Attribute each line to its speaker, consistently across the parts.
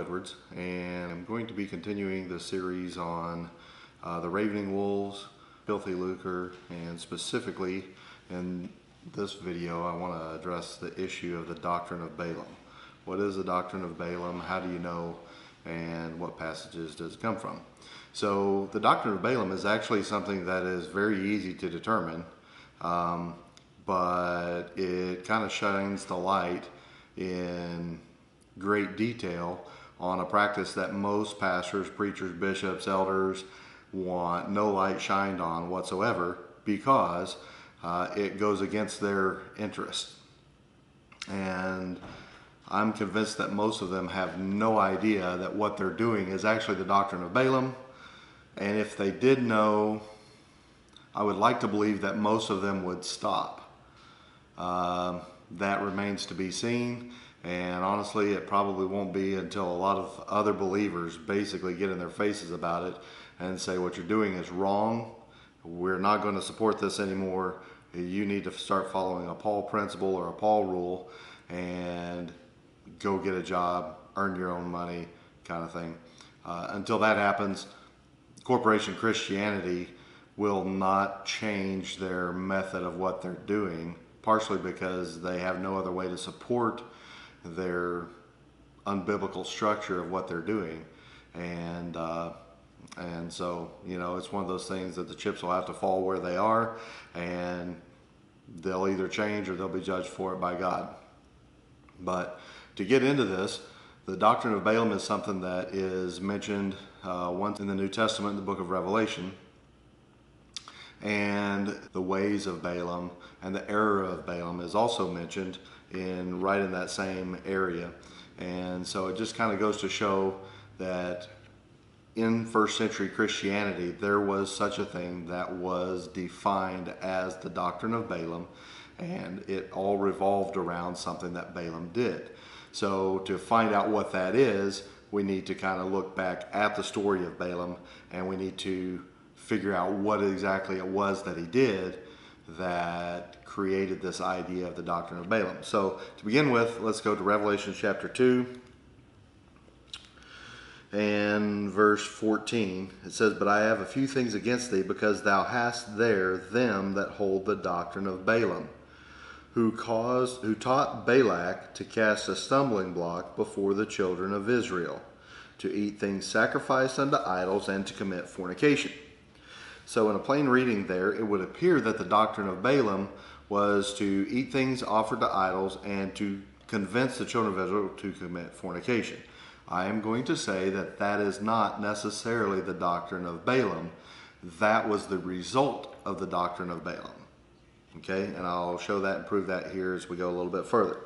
Speaker 1: Edwards, and I'm going to be continuing the series on the ravening wolves, filthy lucre, and specifically in this video I want to address the issue of the doctrine of Balaam. What is the doctrine of Balaam? How do you know? And what passages does it come from? So the doctrine of Balaam is actually something that is very easy to determine, but it kind of shines the light in great detail on a practice that most pastors, preachers, bishops, elders want no light shined on whatsoever, because it goes against their interest. And I'm convinced that most of them have no idea that what they're doing is actually the doctrine of Balaam. And if they did know, I would like to believe that most of them would stop. That remains to be seen. And honestly, it probably won't be until a lot of other believers basically get in their faces about it and say, what you're doing is wrong. We're not going to support this anymore. You need to start following a Paul principle or a Paul rule and go get a job, earn your own money kind of thing. Until that happens, Corporation Christianity will not change their method of what they're doing, partially because they have no other way to support their unbiblical structure of what they're doing. And so, you know, it's one of those things that the chips will have to fall where they are, and they'll either change or they'll be judged for it by God. But to get into this, the doctrine of Balaam is something that is mentioned once in the New Testament in the book of Revelation. And the ways of Balaam and the error of Balaam is also mentioned right in that same area. And so it just kind of goes to show that in first century Christianity, there was such a thing that was defined as the doctrine of Balaam, and it all revolved around something that Balaam did. So to find out what that is, we need to kind of look back at the story of Balaam, and we need to figure out what exactly it was that he did that created this idea of the doctrine of Balaam. So to begin with, let's go to Revelation chapter 2 and verse 14. It says, "But I have a few things against thee, because thou hast there them that hold the doctrine of Balaam, who taught Balak to cast a stumbling block before the children of Israel, to eat things sacrificed unto idols, and to commit fornication." So in a plain reading there, it would appear that the doctrine of Balaam was to eat things offered to idols and to convince the children of Israel to commit fornication. I am going to say that that is not necessarily the doctrine of Balaam. That was the result of the doctrine of Balaam. Okay, and I'll show that and prove that here as we go a little bit further.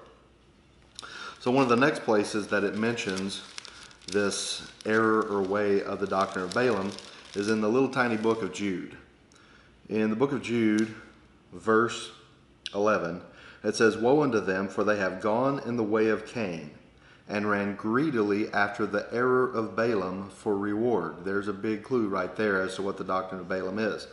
Speaker 1: So one of the next places that it mentions this error or way of the doctrine of Balaam is in the little tiny book of Jude. In the book of Jude, verse 11, it says, "Woe unto them, for they have gone in the way of Cain, and ran greedily after the error of Balaam for reward." There's a big clue right there as to what the doctrine of Balaam is.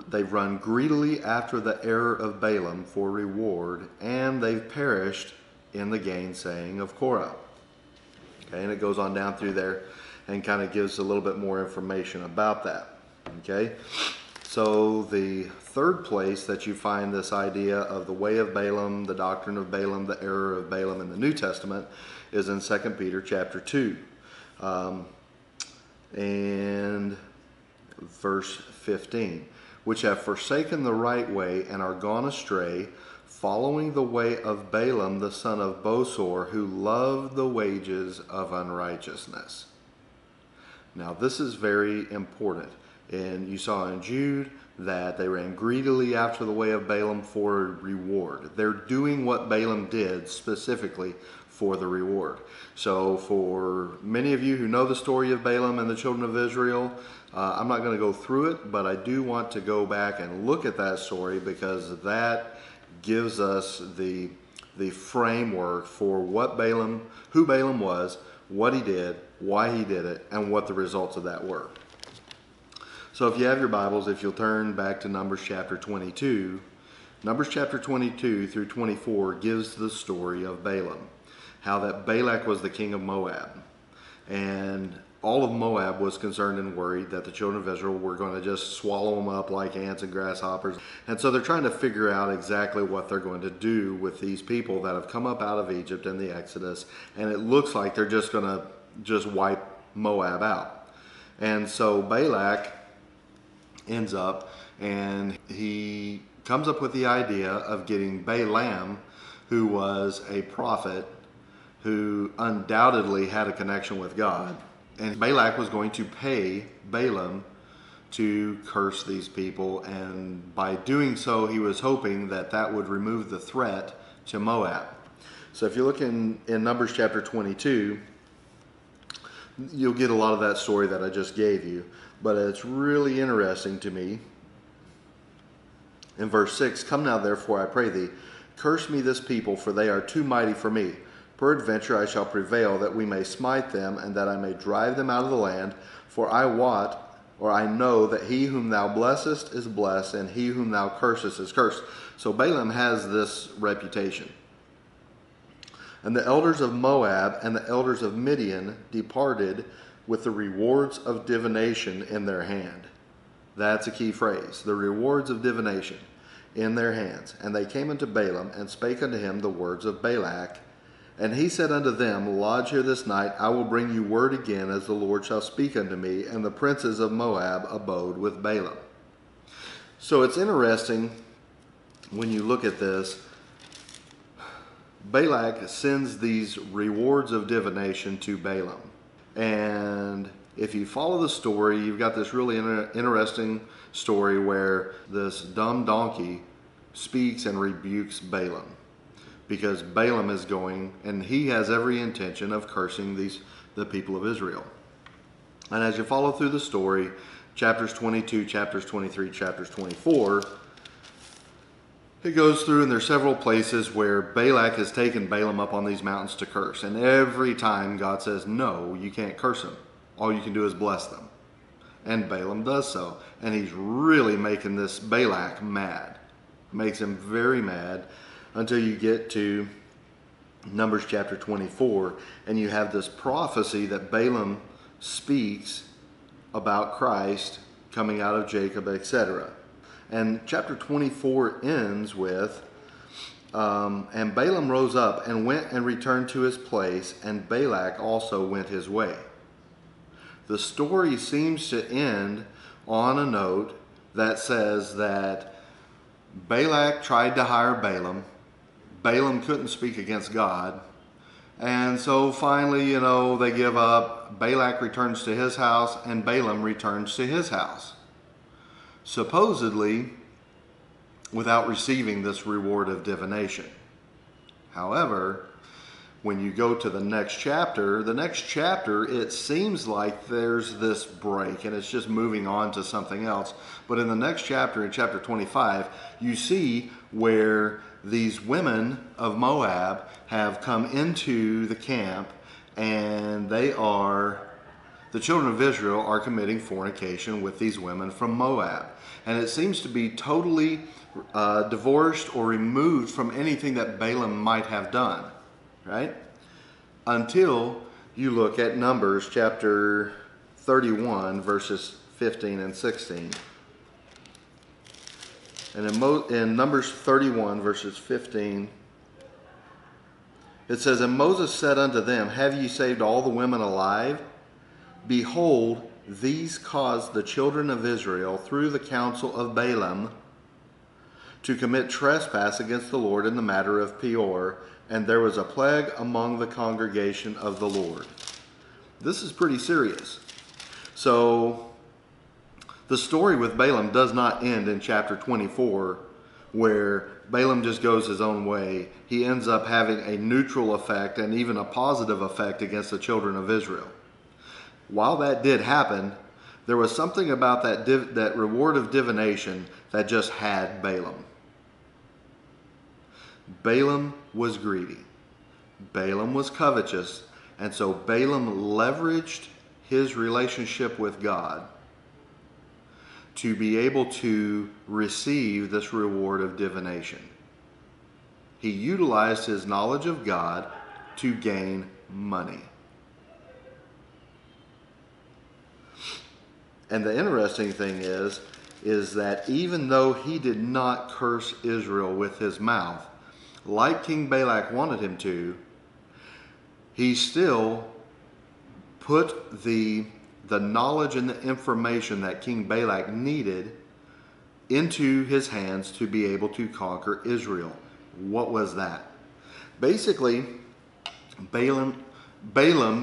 Speaker 1: They've run greedily after the error of Balaam for reward, and they've perished in the gainsaying of Korah. Okay, and it goes on down through there and kind of gives a little bit more information about that. Okay, so the third place that you find this idea of the way of Balaam, the doctrine of Balaam, the error of Balaam in the New Testament is in 2 Peter chapter 2 and verse 15. "Which have forsaken the right way and are gone astray, following the way of Balaam the son of Bosor, who loved the wages of unrighteousness." Now this is very important. And you saw in Jude that they ran greedily after the way of Balaam for a reward. They're doing what Balaam did specifically for the reward. So for many of you who know the story of Balaam and the children of Israel, I'm not going to go through it, but I do want to go back and look at that story, because that gives us the framework for what Balaam, who Balaam was, what he did, why he did it, and what the results of that were. So if you have your Bibles, if you'll turn back to Numbers chapter 22, Numbers chapter 22 through 24 gives the story of Balaam, how that Balak was the king of Moab. And all of Moab was concerned and worried that the children of Israel were going to just swallow them up like ants and grasshoppers. And so they're trying to figure out exactly what they're going to do with these people that have come up out of Egypt in the Exodus. And it looks like they're just going to just wipe Moab out. And so Balak ends up, and he comes up with the idea of getting Balaam, who was a prophet who undoubtedly had a connection with God. And Balak was going to pay Balaam to curse these people, and by doing so, he was hoping that that would remove the threat to Moab. So if you look in Numbers chapter 22, you'll get a lot of that story that I just gave you, but it's really interesting to me. In verse 6, "Come now, therefore, I pray thee, curse me this people, for they are too mighty for me. Peradventure I shall prevail, that we may smite them, and that I may drive them out of the land. For I wot, or I know, that he whom thou blessest is blessed, and he whom thou cursest is cursed." So Balaam has this reputation. "And the elders of Moab and the elders of Midian departed with the rewards of divination in their hand." That's a key phrase. The rewards of divination in their hands. "And they came unto Balaam, and spake unto him the words of Balak. And he said unto them, Lodge here this night, I will bring you word again, as the Lord shall speak unto me. And the princes of Moab abode with Balaam." So it's interesting when you look at this. Balak sends these rewards of divination to Balaam. And if you follow the story, you've got this really interesting story where this dumb donkey speaks and rebukes Balaam, because Balaam is going, and he has every intention of cursing the people of Israel. And as you follow through the story, chapters 22, chapters 23, chapters 24, it goes through, and there's several places where Balak has taken Balaam up on these mountains to curse. And every time God says, no, you can't curse them. All you can do is bless them. And Balaam does so. And he's really making this Balak mad. Makes him very mad, until you get to Numbers chapter 24. And you have this prophecy that Balaam speaks about Christ coming out of Jacob, etc. And chapter 24 ends with, "And Balaam rose up and went and returned to his place, and Balak also went his way." The story seems to end on a note that says that Balak tried to hire Balaam. Balaam couldn't speak against God. And so finally, they give up. Balak returns to his house, and Balaam returns to his house, supposedly without receiving this reward of divination. However, when you go to the next chapter, it seems like there's this break and it's just moving on to something else. But in the next chapter, in chapter 25, you see where these women of Moab have come into the camp, and the children of Israel are committing fornication with these women from Moab. And it seems to be totally divorced or removed from anything that Balaam might have done, right? Until you look at Numbers chapter 31, verses 15 and 16. And in Numbers 31, verses 15, it says, "And Moses said unto them, Have ye saved all the women alive? Behold, these caused the children of Israel through the counsel of Balaam to commit trespass against the Lord in the matter of Peor, and there was a plague among the congregation of the Lord." This is pretty serious. So the story with Balaam does not end in chapter 24, where Balaam just goes his own way. He ends up having a neutral effect and even a positive effect against the children of Israel. While that did happen, there was something about that reward of divination that just had Balaam. Balaam was greedy. Balaam was covetous. And so Balaam leveraged his relationship with God to be able to receive this reward of divination. He utilized his knowledge of God to gain money. And the interesting thing is that even though he did not curse Israel with his mouth, like King Balak wanted him to, he still put the knowledge and the information that King Balak needed into his hands to be able to conquer Israel. What was that? Basically, Balaam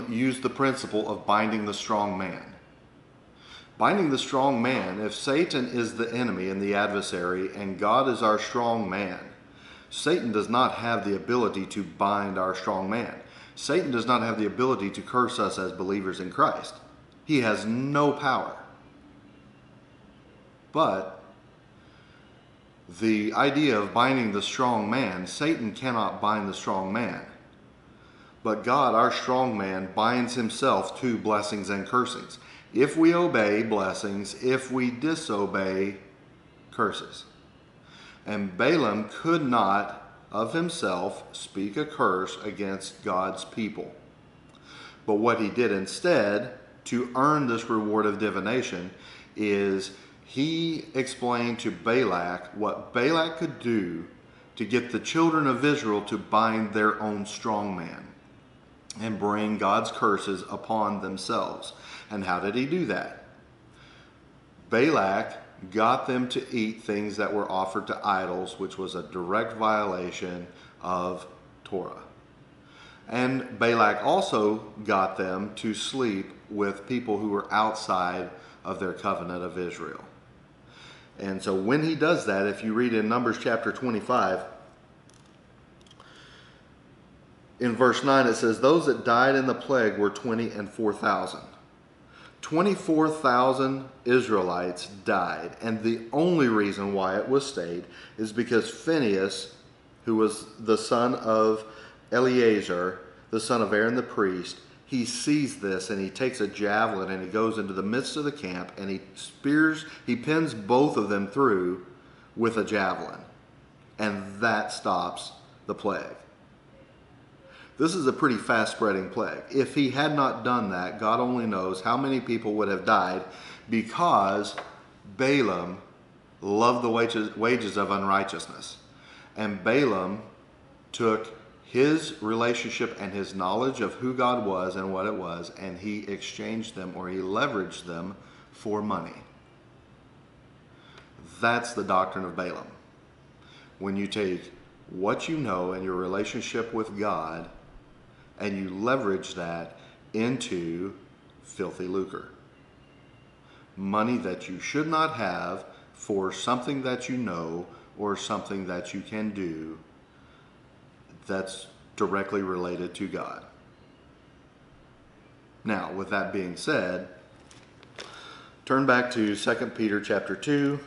Speaker 1: used the principle of binding the strong man. Binding the strong man, if Satan is the enemy and the adversary and God is our strong man, Satan does not have the ability to bind our strong man. Satan does not have the ability to curse us as believers in Christ. He has no power. But the idea of binding the strong man, Satan cannot bind the strong man. But God, our strong man, binds himself to blessings and cursings. If we obey, blessings. If we disobey, curses. And Balaam could not of himself speak a curse against God's people. But what he did instead, to earn this reward of divination, is he explained to Balak what Balak could do to get the children of Israel to bind their own strong man and bring God's curses upon themselves. And how did he do that? Balak got them to eat things that were offered to idols, which was a direct violation of Torah. And Balak also got them to sleep with people who were outside of their covenant of Israel. And so when he does that, if you read in Numbers chapter 25, in verse 9 it says, those that died in the plague were 24,000. 24,000 Israelites died, and the only reason why it was stayed is because Phinehas, who was the son of Eleazar, the son of Aaron the priest, he sees this and he takes a javelin and he goes into the midst of the camp and he pins both of them through with a javelin, and that stops the plague. This is a pretty fast-spreading plague. If he had not done that, God only knows how many people would have died, because Balaam loved the wages of unrighteousness. And Balaam took his relationship and his knowledge of who God was and what it was, and he exchanged them, or he leveraged them, for money. That's the doctrine of Balaam. When you take what you know and your relationship with God and you leverage that into filthy lucre. Money that you should not have for something that you know or something that you can do that's directly related to God. Now, with that being said, turn back to 2 Peter chapter 2,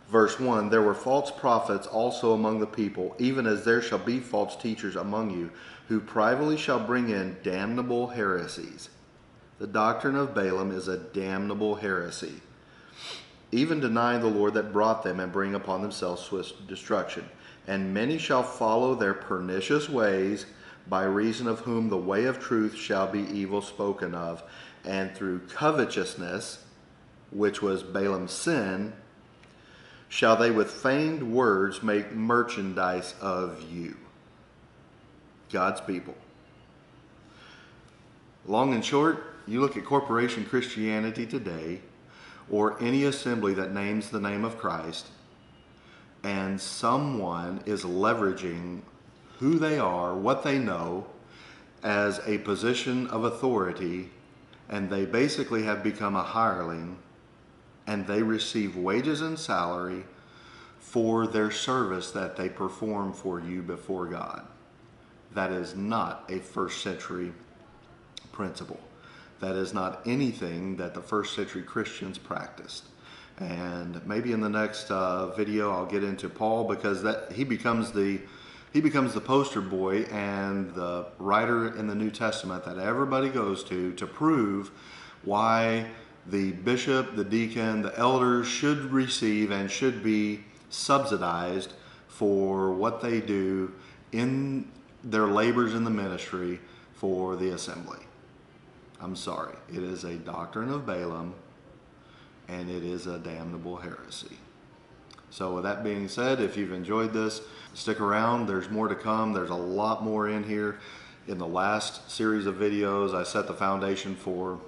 Speaker 1: verse 1, there were false prophets also among the people, even as there shall be false teachers among you, who privately shall bring in damnable heresies. The doctrine of Balaam is a damnable heresy, even denying the Lord that brought them, and bring upon themselves swift destruction. And many shall follow their pernicious ways, by reason of whom the way of truth shall be evil spoken of, and through covetousness, which was Balaam's sin, shall they with feigned words make merchandise of you. God's people. Long and short, you look at corporation Christianity today, or any assembly that names the name of Christ, and someone is leveraging who they are, what they know, as a position of authority, and they basically have become a hireling, and they receive wages and salary for their service that they perform for you before God. That is not a first century principle. That is not anything that the first century Christians practiced. And maybe in the next video I'll get into Paul, because he becomes the poster boy and the writer in the New Testament that everybody goes to prove why the bishop, the deacon, the elders should receive and should be subsidized for what they do in their labors in the ministry for the assembly. I'm sorry. It is a doctrine of Balaam, and it is a damnable heresy. So with that being said, if you've enjoyed this, stick around. There's more to come. There's a lot more in here. In the last series of videos, I set the foundation for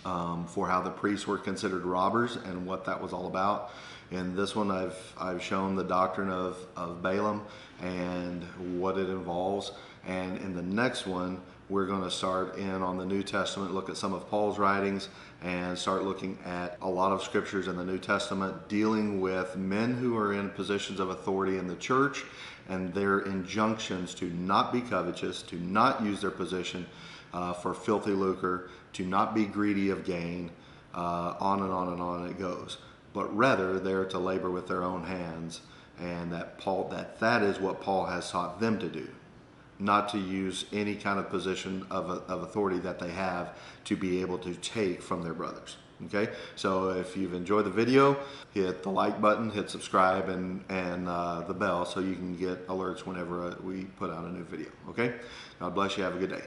Speaker 1: how the priests were considered robbers and what that was all about. In this one, I've shown the doctrine of Balaam and what it involves. And in the next one, we're going to start in on the New Testament, look at some of Paul's writings, and start looking at a lot of scriptures in the New Testament dealing with men who are in positions of authority in the church and their injunctions to not be covetous, to not use their position for filthy lucre, to not be greedy of gain, on and on and on it goes. But rather, they're to labor with their own hands, and that is what Paul has taught them to do. Not to use any kind of position of authority that they have to be able to take from their brothers. Okay, so if you've enjoyed the video, hit the like button, hit subscribe, and the bell so you can get alerts whenever we put out a new video. Okay, God bless you. Have a good day.